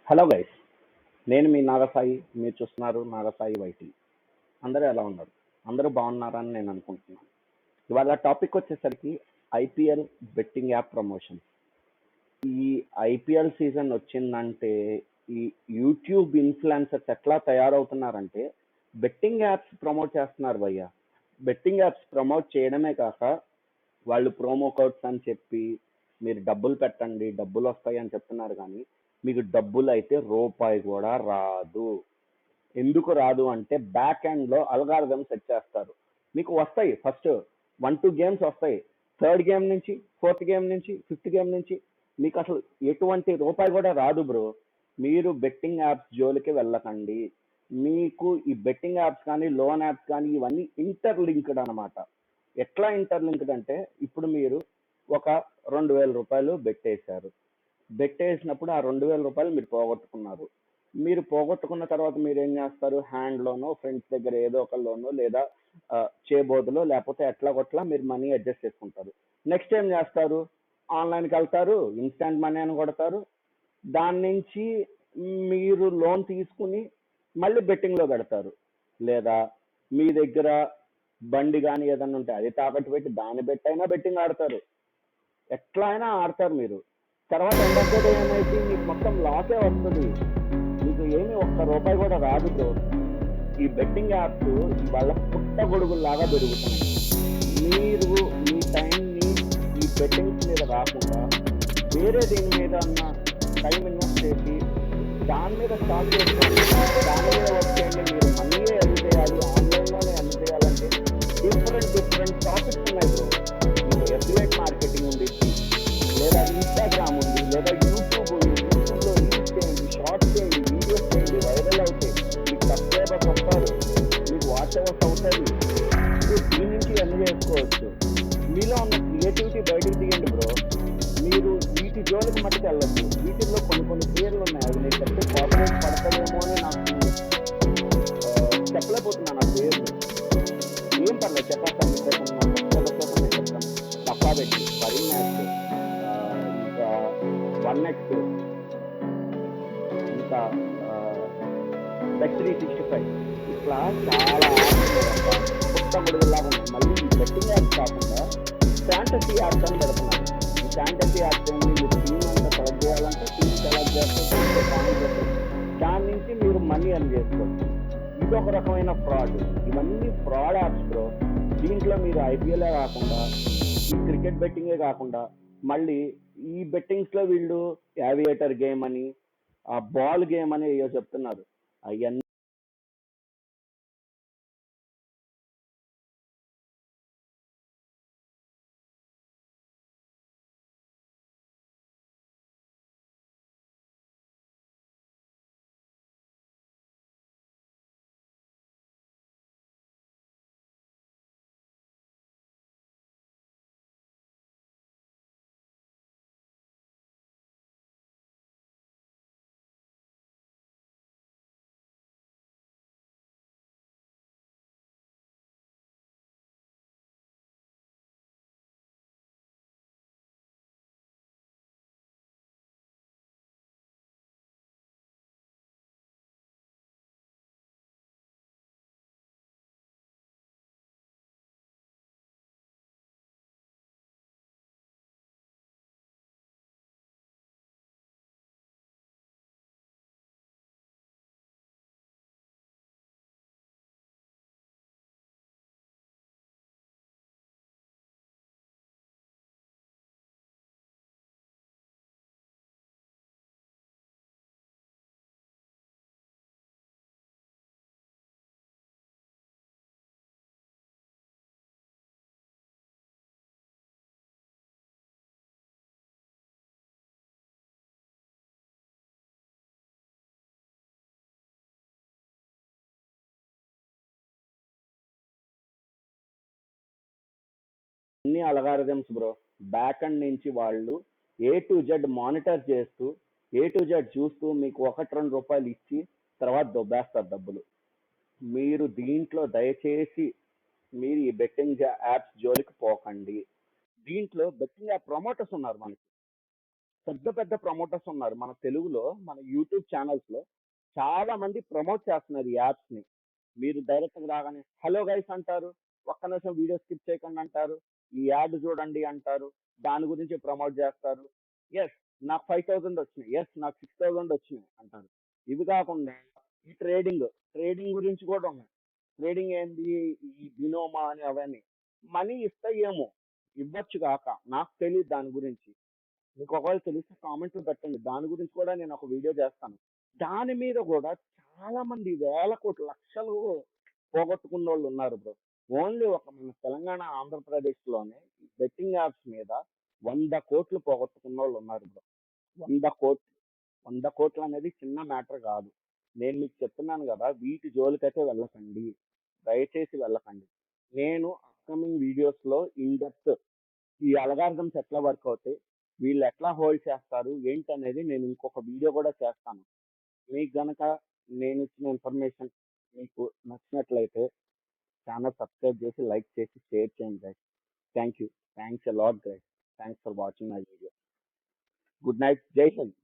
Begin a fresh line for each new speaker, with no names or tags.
Hello guys, నేను మీ నాగసాయి. మీరు చూస్తున్నారు నాగసాయి వైటీ. అందరూ ఎలా ఉన్నారు? అందరూ బాగున్నారని నేను అనుకుంటున్నాను. ఇవాళ టాపిక్ వచ్చేసరికి ఐపీఎల్ బెట్టింగ్ యాప్ ప్రమోషన్. ఈ ఐపీఎల్ సీజన్ వచ్చిందంటే ఈ యూట్యూబ్ ఇన్ఫ్లుయెన్సర్స్ ఎట్లా తయారవుతున్నారంటే బెట్టింగ్ యాప్స్ ప్రమోట్ చేస్తున్నారు భయ్య. బెట్టింగ్ యాప్స్ ప్రమోట్ చేయడమే కాక వాళ్ళు ప్రోమో కోడ్స్ అని చెప్పి మీరు డబ్బులు పెట్టండి డబ్బులు వస్తాయి అని చెప్తున్నారు, కానీ మీకు డబ్బులు అయితే రూపాయి కూడా రాదు. ఎందుకు రాదు అంటే బ్యాక్ ఎండ్లో అల్గారిథం సెట్ చేస్తారు. మీకు వస్తాయి ఫస్ట్ 1-2 గేమ్స్ వస్తాయి. థర్డ్ గేమ్ నుంచి, ఫోర్త్ గేమ్ నుంచి, ఫిఫ్త్ గేమ్ నుంచి మీకు అసలు ఎటువంటి రూపాయి కూడా రాదు బ్రో. మీరు బెట్టింగ్ యాప్స్ జోలికి వెళ్ళకండి. మీకు ఈ బెట్టింగ్ యాప్స్ కానీ లోన్ యాప్స్ కానీ ఇవన్నీ ఇంటర్లింక్డ్ అనమాట. ఎట్లా ఇంటర్లింక్డ్ అంటే ఇప్పుడు మీరు ఒక 2,000 రూపాయలు బెట్టేశారు. బెట్టేసినప్పుడు ఆ 2,000 రూపాయలు మీరు పోగొట్టుకున్నారు. మీరు పోగొట్టుకున్న తర్వాత మీరు ఏం చేస్తారు? హ్యాండ్లోనో ఫ్రెండ్స్ దగ్గర ఏదో ఒక లోనో లేదా చేయబోదులో లేకపోతే ఎట్లా కొట్లా మీరు మనీ అడ్జస్ట్ చేసుకుంటారు. నెక్స్ట్ ఏం చేస్తారు? ఆన్లైన్కి వెళ్తారు, ఇన్స్టాంట్ మనీ అని కొడతారు. దాని నుంచి మీరు లోన్ తీసుకుని మళ్ళీ బెట్టింగ్లో పెడతారు. లేదా మీ దగ్గర బండి కానీ ఏదన్నా ఉంటే అది తాకట్టు పెట్టి దాన్ని బెట్టైనా బెట్టింగ్ ఆడతారు. ఎట్లా అయినా ఆడతారు మీరు. తర్వాత ఎండ్ ఆఫ్ ద డే ఏమైతే మీకు మొత్తం లాసే వస్తుంది. మీకు ఏమి ఒక్క రూపాయి కూడా రాదు బ్రో. ఈ బెట్టింగ్ యాప్స్ వాళ్ళ పుట్టగొడుగుల్లాగా పెరుగుతున్నాయి. మీరు మీ టైంని ఈ బెట్టింగ్స్ మీద కాకుండా వేరే దేని మీద అన్న టైం ఇన్వెస్ట్ చేసి దాని మీద స్టార్ట్ చేసుకోండి. దాని మీద వచ్చేయండి. మీరు మనీయే ఎర్న్ చేయాలి, ఆన్లైన్లోనే ఎర్న్ చేయాలంటే డిఫరెంట్ టాపిక్స్ ఉన్నాయి బ్రో. మీకు ఎఫిలియేట్ మార్కెటింగ్ ఉంది, లేదా ఇన్స్టాగ్రామ్ ఉంది, లేదా యూట్యూబ్ ఉంది. యూట్యూబ్లో రీల్స్ చేయండి, షార్ట్స్ చేయండి, వీడియోస్ చేయండి, వైరల్ అవుతాయి. మీకు సబ్స్క్రైబర్స్ వస్తారు, మీకు వాచ్ అవర్స్ అవుతుంది. మీరు దీని నుంచి ఎర్న్ చేసుకోవచ్చు. మీలో ఉన్న క్రియేటివిటీ బయటకు తీయండి బ్రో. మీరు వీటి జోలికి మట్టుకు వెళ్ళద్దు. వీటిల్లో కొన్ని పేర్లు ఉన్నాయి, అవి నేను చెప్తే కాపరేట్ పడతాయేమో అని నాకు చెప్పలేకపోతున్నాను ఆ పేర్లు. ఏం పర్లేదు చెప్పేస్తాను. మీకోసం నా సబ్స్క్రైబర్స్ కోసం నేను చెప్తాను. తప్పా పెట్టి కరీనాక్స్, ఇంకా 1x, ఇంకా Bet365, ఇట్లా చాలా యాప్స్ ఉన్నాయబ్బా. కొత్త ముడుగులాగా ఉన్నాయి. మళ్ళీ ఈ బెట్టింగ్ యాప్స్ కాకుండా ఫ్యాంటసీ యాప్స్ అని పెడుతున్నారు. ఈ ఫ్యాంటసీ యాప్స్ ఏంటి? మీరు టీమ్ అంతా సెలెక్ట్ చేయాలంటే టీమ్ సెలెక్ట్ చేస్తే దాని నుంచి మీరు మనీ ఎర్న్ చేసుకోవచ్చు. ఇదొక రకమైన ఫ్రాడ్. ఇవన్నీ ఫ్రాడ్ యాప్స్ బ్రో. దీంట్లో మీరు ఐపీఎల్ కాకుండా ఈ క్రికెట్ బెట్టింగే కాకుండా మళ్ళీ ఈ బెట్టింగ్స్ లో వీళ్ళు యావియేటర్ గేమ్ అని, ఆ బాల్ గేమ్ అని ఏవో చెప్తున్నారు. అవన్నీ అల్గారిథమ్స్ బ్రో. బ్యాక్ అండ్ నుంచి వాళ్ళు A to Z మానిటర్ చేస్తూ A to Z చూస్తూ మీకు 1-2 రూపాయలు ఇచ్చి తర్వాత దొబ్బేస్తారు డబ్బులు. మీరు దీంట్లో దయచేసి మీరు ఈ బెట్టింగ్ యాప్స్ జోలికి పోకండి. దీంట్లో బెట్టింగ్ యాప్ ప్రమోటర్స్ ఉన్నారు మనకి. పెద్ద పెద్ద ప్రమోటర్స్ ఉన్నారు మన తెలుగులో, మన యూట్యూబ్ ఛానల్స్ లో చాలా మంది ప్రమోట్ చేస్తున్నారు ఈ యాప్స్ ని. మీరు డైరెక్ట్ గా రాగానే హలో గైస్ అంటారు, ఒక్క నిమిషం వీడియో స్కిప్ చేయకుండా అంటారు, ఈ యాడ్ చూడండి అంటారు, దాని గురించి ప్రమోట్ చేస్తారు. ఎస్, నాకు 5,000 వచ్చినాయి, ఎస్ నాకు 6,000 వచ్చినాయి అంటారు. ఇవి కాకుండా ఈ ట్రేడింగ్, ట్రేడింగ్ గురించి కూడా ఉన్నాయి. ట్రేడింగ్ ఏంది, ఈ బినోమా అని అవన్నీ మనీ ఇస్తే ఏమో ఇవ్వచ్చు కాక, నాకు తెలియదు దాని గురించి. మీకు ఒకవేళ తెలిస్తే కామెంట్లు పెట్టండి, దాని గురించి కూడా నేను ఒక వీడియో చేస్తాను. దాని మీద కూడా చాలా మంది వేల కోట్లు లక్షలు పోగొట్టుకున్న వాళ్ళు ఉన్నారు బ్రో. ఓన్లీ ఒక మన తెలంగాణ ఆంధ్రప్రదేశ్ లోనే బెట్టింగ్ యాప్స్ మీద 100 కోట్లు పోగొట్టుకున్న వాళ్ళు ఉన్నారు బ్రో. 100 కోట్లు, 100 కోట్లు అనేది చిన్న మ్యాటర్ కాదు. నేను మీకు చెప్తున్నాను కదా, వీటి జోలికైతే వెళ్ళకండి, దయచేసి వెళ్ళకండి. నేను అప్కమింగ్ వీడియోస్ లో ఇన్ డెప్త్ ఈ అల్గారిథమ్స్ ఎట్లా వర్క్ అవుతాయి, వీళ్ళు ఎట్లా హోల్డ్ చేస్తారు ఏంటనేది నేను ఇంకొక వీడియో కూడా చేస్తాను. మీకు గనక నేను ఇచ్చిన ఇన్ఫర్మేషన్ మీకు నచ్చినట్లయితే ఛానల్ సబ్స్క్రైబ్ చేసి, లైక్ చేసి, షేర్ చేయండి guys. Thank you. Thanks a lot guys. Thanks for watching my video. Good night. జై హింద్.